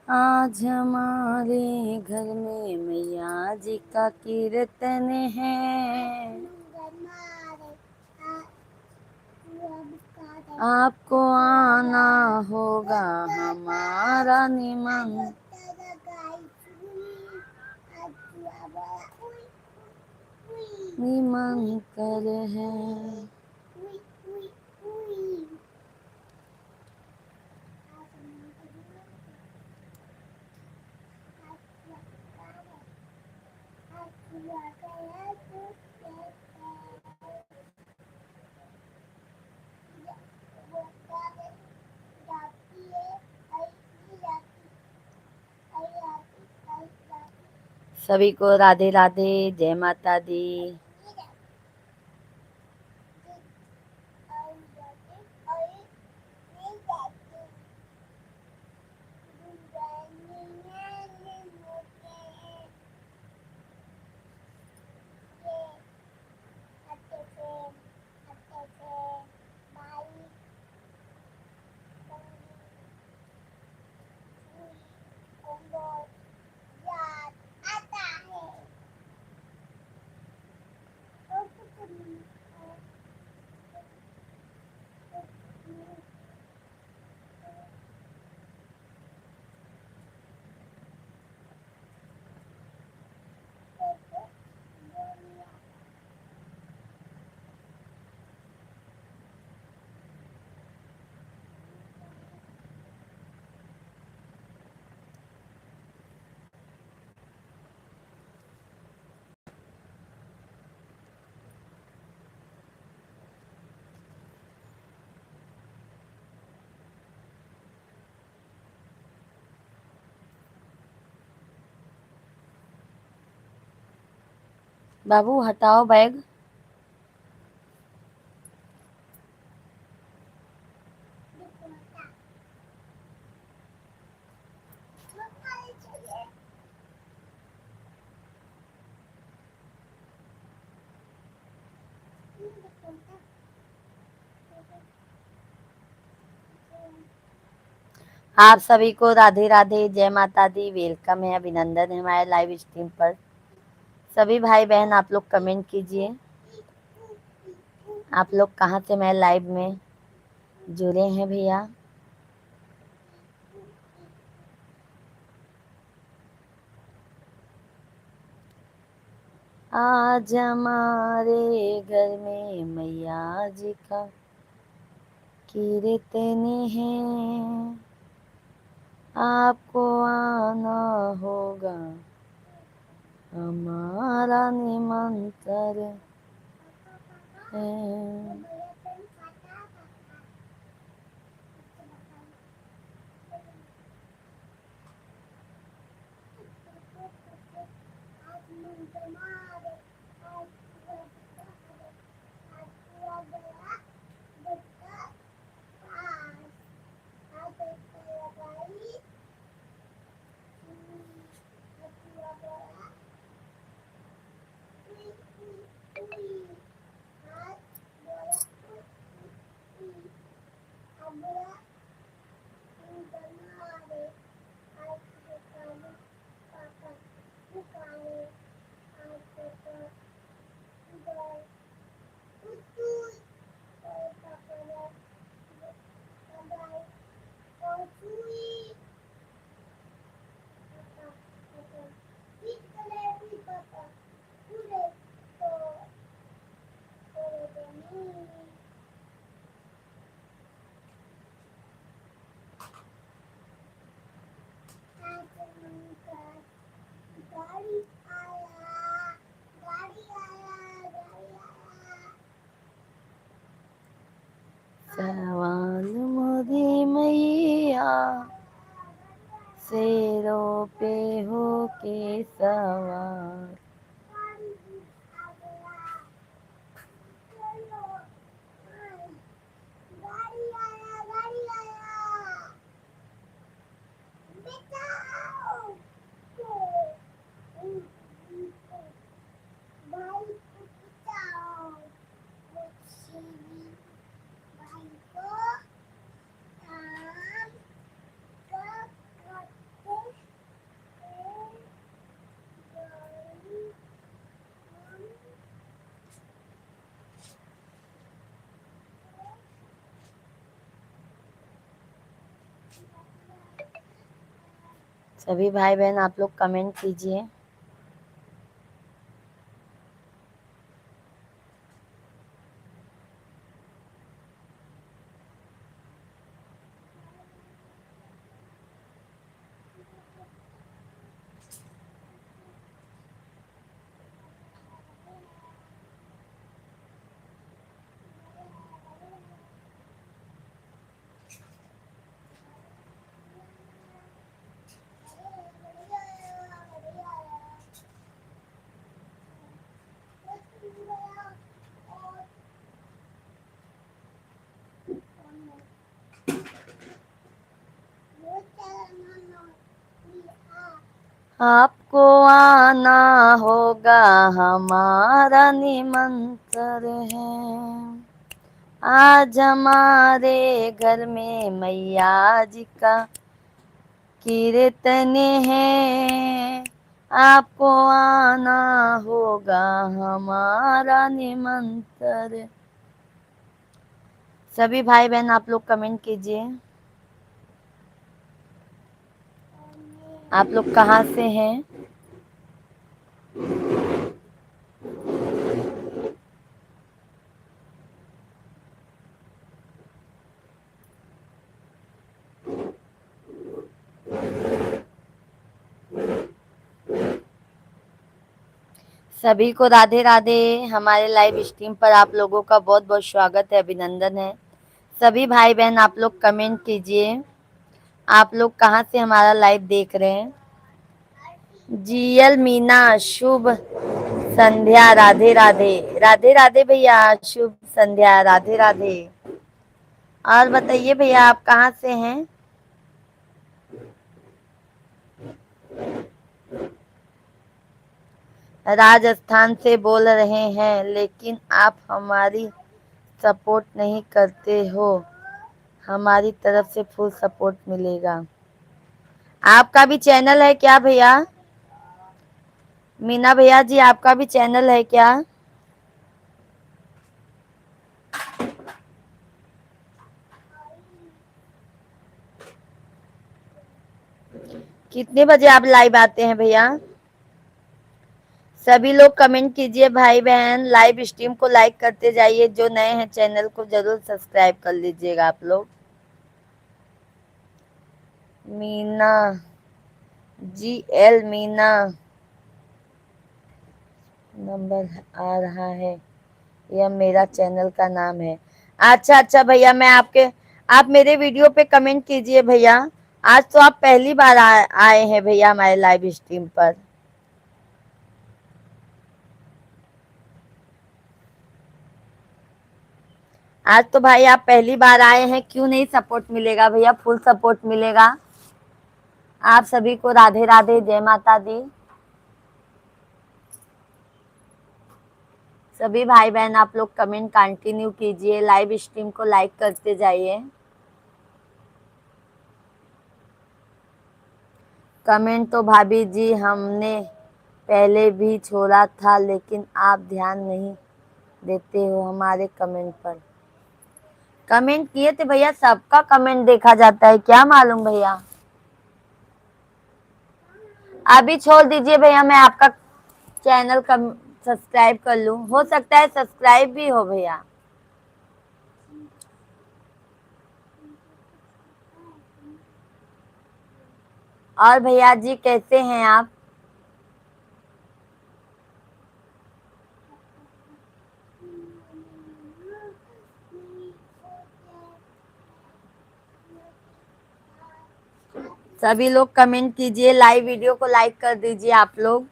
आज हमारे घर में मैया जी का कीर्तन है। आपको आना होगा हमारा निमंत्रण है। सभी को राधे राधे, जय माता दी। बाबू हटाओ बैग। आप सभी को राधे राधे, जय माता दी। वेलकम है, अभिनंदन है हमारे लाइव स्ट्रीम पर। सभी भाई बहन आप लोग कमेंट कीजिए, आप लोग कहाँ से मैं लाइव में जुड़े हैं भैया। आज हमारे घर में मैया जी का कीर्तन है। आपको आना होगा हमारा निमंत्रण है। सवाल मोदी मैया शेरों पे हो के सवार। सभी भाई बहन आप लोग कमेंट कीजिए। आपको आना होगा, हमारा निमंत्रण है। आज हमारे घर में मैया जी का कीर्तन है। आपको आना होगा, हमारा निमंत्रण। सभी भाई बहन आप लोग कमेंट कीजिए। आप लोग कहाँ से हैं? सभी को राधे राधे। हमारे लाइव स्ट्रीम पर आप लोगों का बहुत बहुत स्वागत है, अभिनंदन है। सभी भाई बहन आप लोग कमेंट कीजिए। आप लोग कहाँ से हमारा लाइव देख रहे हैं? जीएल मीना, शुभ संध्या, राधे राधे। राधे राधे भैया, शुभ संध्या, राधे राधे। और बताइए भैया आप कहाँ से हैं? राजस्थान से बोल रहे हैं, लेकिन आप हमारी सपोर्ट नहीं करते हो। हमारी तरफ से फुल सपोर्ट मिलेगा। आपका भी चैनल है क्या भैया? मीना भैया जी, आपका भी चैनल है क्या? कितने बजे आप लाइव आते हैं भैया? सभी लोग कमेंट कीजिए भाई बहन। लाइव स्ट्रीम को लाइक करते जाइए। जो नए हैं चैनल को जरूर सब्सक्राइब कर लीजिएगा आप लोग। मीना, जीएल मीना नंबर आ रहा है, यह मेरा चैनल का नाम है। अच्छा अच्छा भैया, मैं आपके आप मेरे वीडियो पे कमेंट कीजिए भैया। आज तो आप पहली बार आए हैं भैया हमारे लाइव स्ट्रीम पर। आज तो भाई आप पहली बार आए हैं, क्यों नहीं सपोर्ट मिलेगा भैया? फुल सपोर्ट मिलेगा। आप सभी को राधे राधे, जय माता दी। सभी भाई बहन आप लोग कमेंट कंटिन्यू कीजिए। लाइव स्ट्रीम को लाइक करते जाइए। कमेंट तो भाभी जी हमने पहले भी छोड़ा था, लेकिन आप ध्यान नहीं देते हो हमारे कमेंट पर। कमेंट किए थे भैया, सबका कमेंट देखा जाता है क्या मालूम भैया। अभी छोड़ दीजिए भैया, मैं आपका चैनल सब्सक्राइब कर लूं। हो सकता है सब्सक्राइब भी हो भैया। और भैया जी कैसे हैं आप? सभी लोग कमेंट कीजिए। लाइव वीडियो को लाइक कर दीजिए आप लोग।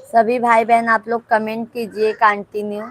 सभी भाई बहन आप लोग कमेंट कीजिए कंटिन्यू।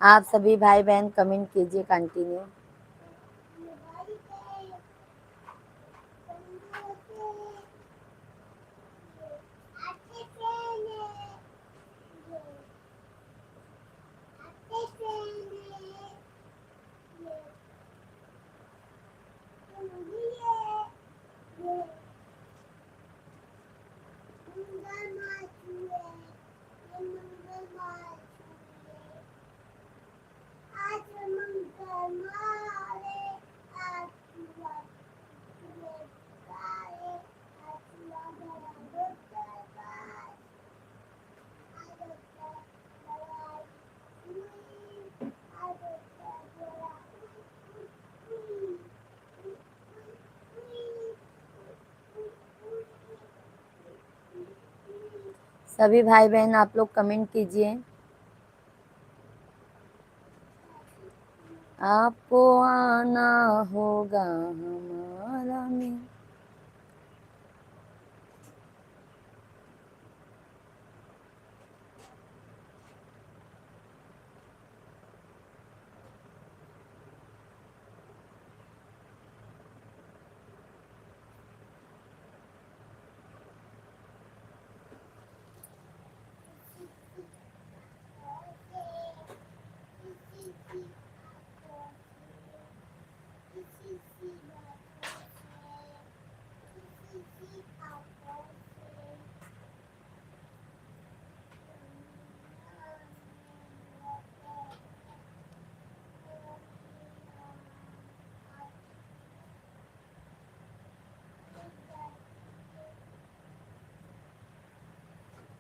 आप सभी भाई बहन कमेंट कीजिए कंटिन्यू। सभी भाई बहन आप लोग कमेंट कीजिए। आपको आना होगा हमारा में।